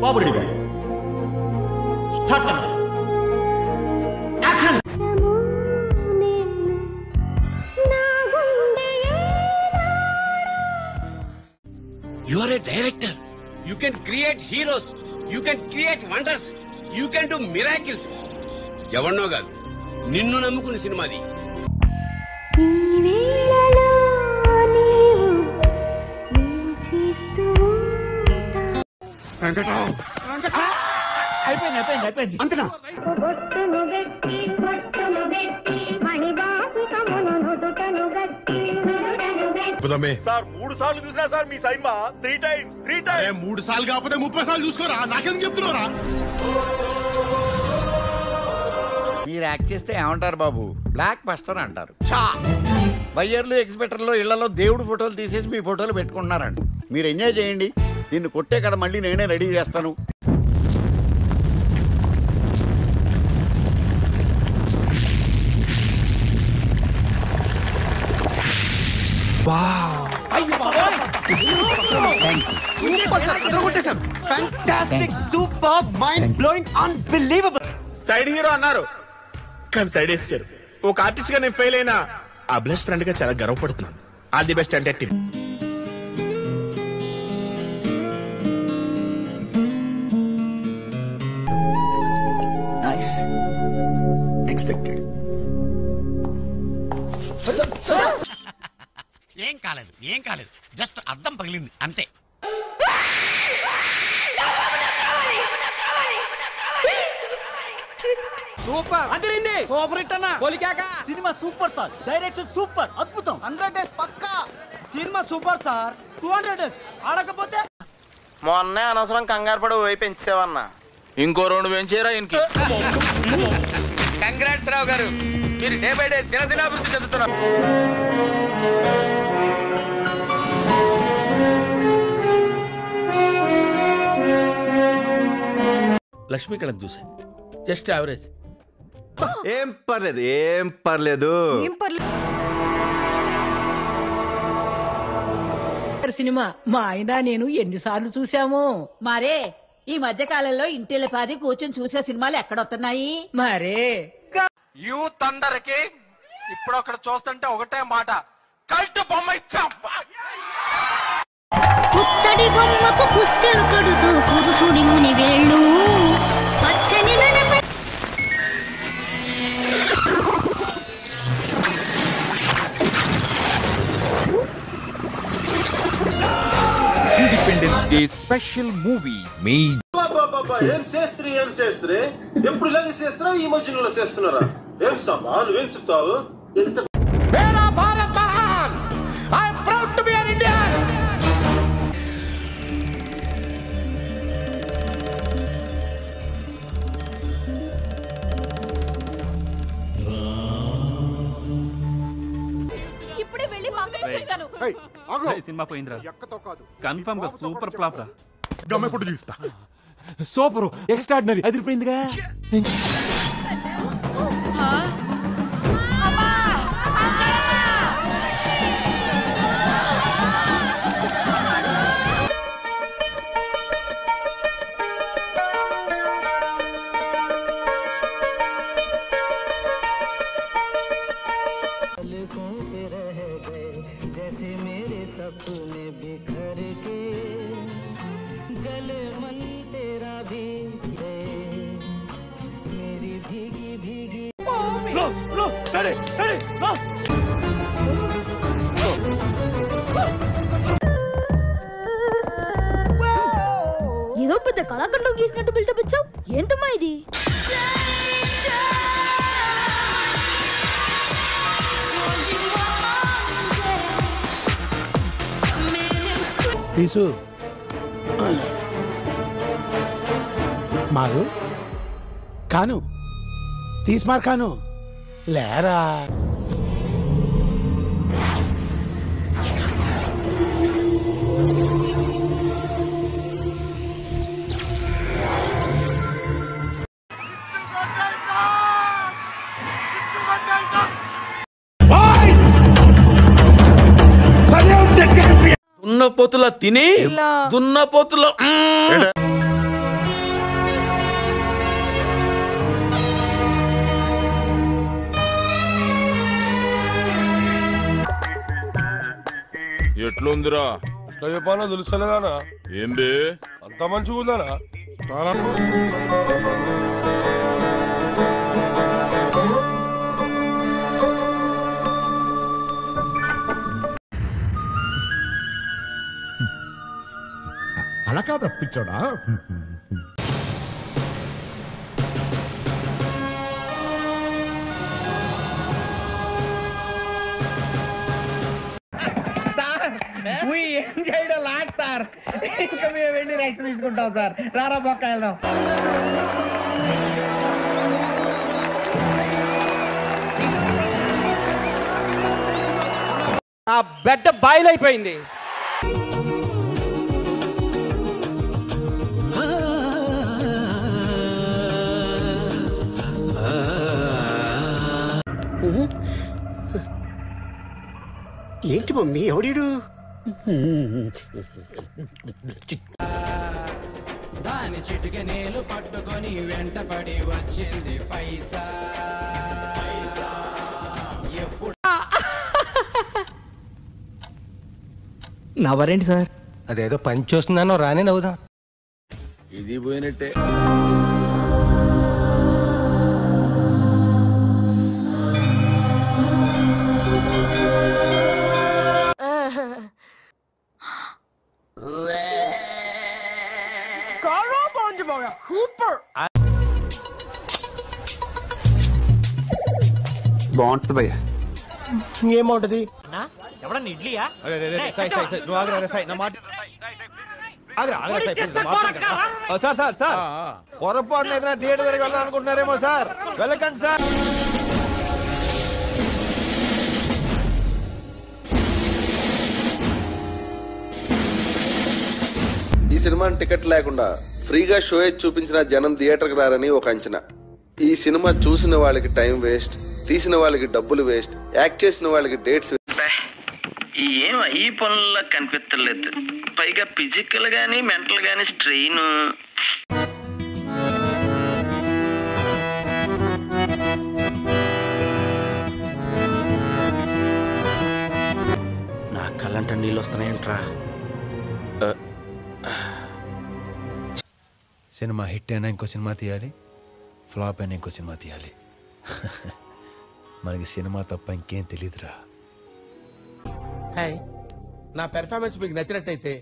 Babu ready start action. You are a director. You can create heroes. You can create wonders. You can do miracles. ఎవన్నో కాదు, నిన్ను నమ్ముకున్న సినిమాది. అయిపోయింది అంతనా? Sir 3 సార్లు చూసినా sir మీ సైన్మా 3 times. 3 సార్లు కాకపోతే 30 సార్లు చూసుకోరా, నాకేం చెప్తున్నారా? మీరు యాక్ట్ చేస్తే ఏమంటారు బాబు? బ్లాక్ బస్టర్ అంటారు. బయ్యర్లు ఎక్స్పెక్టర్లో ఇళ్లలో దేవుడు ఫోటోలు తీసేసి మీ ఫోటోలు పెట్టుకుంటున్నారండి. మీరు ఎంజాయ్ చేయండి. నిన్ను కొట్టే కదా మళ్ళీ నేనే రెడీ చేస్తాను. సైడ్ హీరో అన్నారు కానీ సైడ్ వేసారు. ఒక ఆర్టిస్ట్ గా నేను ఫెయిల్ అయినా ఆ బ్లెస్ ఫ్రెండ్ గా చాలా గర్వపడుతున్నాను. ఆల్ ది బెస్ట్ అంటే టీమ్. Nice. Expected. ఏం కాలేదు జస్ట్ అద్దం పగిలింది అంతే. సూపర్ అదిరింది. సూపర్ హిట్ అన్న. కొలికాక cinema super sir. Direction super అద్భుతం. 100 డేస్ పక్కా సినిమా సూపర్ సార్. 200 డేస్ ఆడకపోతే మొన్నే అనవసరం కంగారు పడి పోయి పెంచేవన్నా. ఇంకో 2 పెంచేరా ఇంకి. కంగ్రాట్స్ రావు గారు, మీరు డే బై డే దినదినాభివృద్ధి చెందుతున్నారు. లక్ష్మీకళను చూసా, జస్ట్ యావరేజ్. ఏం పర్లేదు. సినిమా మా ఆయన నేను ఎన్నిసార్లు చూసాము. మరే ఈ మధ్య కాలంలో ఇంటిల్లిపాది కూర్చొని చూసే సినిమాలు ఎక్కడొస్తున్నాయి మరే. యూత్ అందరికి ఇప్పుడు అక్కడ చూస్తుంటే ఒకటే మాట, కల్ట్ బొమ్మ ఇచ్చాం. పుత్తడి బొమ్మకు పుస్తెలు కడుతూ పురుషుడి ముని వేళ్ళు పచ్చని ఇండిపెండెన్స్ డే స్పెషల్ మూవీస్. ఏం చేస్త్రీ ఎప్పుడు ఇలాగే చేస్తారా? ఈ మధ్యలో చేస్తున్నారా? ఏం సభా నువ్వేం చెప్తావు? ఇప్పుడే వెళ్ళి మా అక్కకి చెప్తాను. సినిమా పోయిందిరా, కన్ఫర్మ్ గా సూపర్ ఫ్లాప్ రా. గమ్మ ఫోటో చూస్తా. సూపర్ ఎక్స్ట్రాడినరీ అదిరిపోయిందిగా. ఏదో పెద్ద కళాఖండం గీసినట్టు బిల్డప్ ఇచ్చావు. ఏంటమ్మా ఇది? తీసు మారు కాను తీసుమార్ కాను లేరా. దున్నపోతుల తిని దున్నపోతుల ఎట్లుందిరా ఇట్లా చెప్పాలో తెలుస్తలేదానా? ఏం బే అంత మంచిగా ఉందానా? అలా కాదు రప్పించాడా? ఏం చేయడం లాట్ సార్. ఇంకా మేము వెళ్ళి రైట్స్ తీసుకుంటాం సార్. రారా పక్క వెళ్దాం. ఆ బెడ్ బాయిలైపోయింది. ఏంటి మమ్మీ ఎవడీడు? దాని చిటిక నేలు పట్టుకొని వెంటపడి వచ్చింది పైసా. ఎప్పుడు నవ్వరేంటి సార్? అదేదో పని చూస్తున్నానో రానే నవ్వుదా. ఇది పోయినట్టే. బాగుంటుంది భయ్య. ఇంకేమవుతుంది? ఎవడన్నా ఇడ్లీయా? సార్ సార్ సార్ పొరపాటున ఏదైనా థియేటర్ దగ్గర వెళ్ళాలి అనుకుంటున్నారేమో సార్. వెళ్ళకండి సార్. ఈ సినిమాని టికెట్ లేకుండా ఫ్రీగా షో చూపించిన జనం థియేటర్కి రారని ఒక అంచనా. ఈ సినిమా చూసిన వాళ్ళకి టైం వేస్ట్, తీసిన వాళ్ళకి డబ్బులు వేస్ట్, యాక్ట్ చేసిన వాళ్ళకి డేట్స్. ఏం ఈ పనుల్లో కనిపించలేదు. పైగా ఫిజికల్ గానీ మెంటల్ గానీ స్ట్రెయిన్. నా కళ్ళంట నీళ్ళు వస్తున్నాయంట్రా. సినిమా హిట్ అయినా ఇంకో సినిమా తీయాలి, ఫ్లాప్ అయినా ఇంకో సినిమా తీయాలి. మనకి సినిమా తప్ప ఇంకేం తెలియదురా. హాయ్, నా పెర్ఫార్మెన్స్ మీకు నచ్చినట్టయితే